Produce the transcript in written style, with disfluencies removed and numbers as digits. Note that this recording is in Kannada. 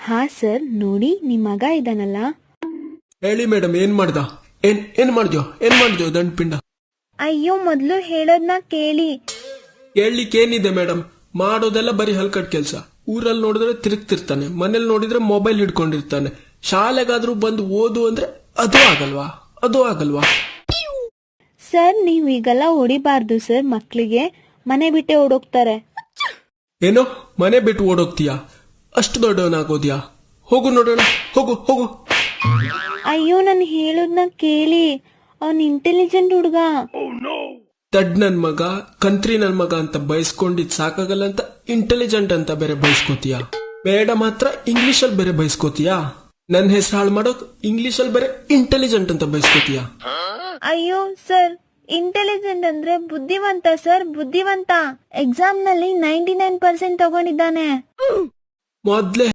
ಹಾ ಸರ್, ನೋಡಿ ನಿಮ್ ಮಗ ಇದಾನಲ್ಲ. ಹೇಳಿ ಮೇಡಮ್, ಏನ್ ಮಾಡ್ದ? ಏನ್ ಮಾಡ್ದ್ಯೋ ದಂಡಪಿಂಡ? ಅಯ್ಯೋ, ಮೊದ್ಲು ಹೇಳೋದ್ನ ಕೇಳಿ. ಕೇಳಲಿಕ್ಕೇನಿದೆ ಮೇಡಮ್, ಮಾಡೋದೆಲ್ಲ ಬರೀ ಹಲ್ಕಟ್ ಕೆಲ್ಸ. ಊರಲ್ಲಿ ನೋಡಿದ್ರೆ ತಿರುಗ್ತಿರ್ತಾನೆ, ಮನೇಲಿ ನೋಡಿದ್ರೆ ಮೊಬೈಲ್ ಹಿಡ್ಕೊಂಡಿರ್ತಾನೆ. ಶಾಲೆಗಾದ್ರೂ ಬಂದು ಓದು ಅಂದ್ರೆ ಅದು ಆಗಲ್ವಾ? ಸರ್, ನೀವ್ ಈಗೆಲ್ಲ ಹೊಡಿಬಾರ್ದು ಸರ್. ಮಕ್ಳಿಗೆ ಮನೆ ಬಿಟ್ಟೆ ಓಡೋಗ್ತಾರೆ. ಏನೋ ಮನೆ ಬಿಟ್ಟು ಓಡೋಗ್ತೀಯಾ? ಅಷ್ಟು ದೊಡ್ಡವನಾಗೋದ್ಯಾ? ಹೋಗು ನೋಡೋಣ, ಹೋಗು. ಅಯ್ಯೋ, ನಾನು ಹೇಳೋದ್ನ ಕೇಳಿ. ಅವನ್ ಇಂಟೆಲಿಜೆಂಟ್ ಹುಡ್ಗ. ದಡ್ ನನ್ ಮಗ, ಕಂತ್ರಿ ನನ್ ಮಗ ಅಂತ ಬಯಸ್ಕೊಂಡಿದ್ ಸಾಕಾಗಲ್ಲ ಅಂತ ಇಂಟೆಲಿಜೆಂಟ್ ಅಂತ ಬೇರೆ ಬಯಸ್ಕೋತೀಯಾ? ಬೇಡ ಮಾತ್ರ ಇಂಗ್ಲಿಷ್ ಅಲ್ಲಿ ಬೇರೆ ಬಯಸ್ಕೋತೀಯಾ? ನನ್ನ ಹೆಸರು ಹಾಳು ಮಾಡೋಕ್ ಇಂಗ್ಲಿಷ್ ಅಲ್ಲಿ ಬೇರೆ ಇಂಟೆಲಿಜೆಂಟ್ ಅಂತ ಬಯಸ್ಕೋತೀಯಾ? ಅಯ್ಯೋ ಸರ್, ಇಂಟೆಲಿಜೆಂಟ್ ಅಂದ್ರೆ ಬುದ್ಧಿವಂತ ಸರ್, ಬುದ್ಧಿವಂತ. ಎಕ್ಸಾಮ್ ನಲ್ಲಿ 99% ತಗೊಂಡಿದ್ದಾನೆ. ಮೊದ್ಲೇ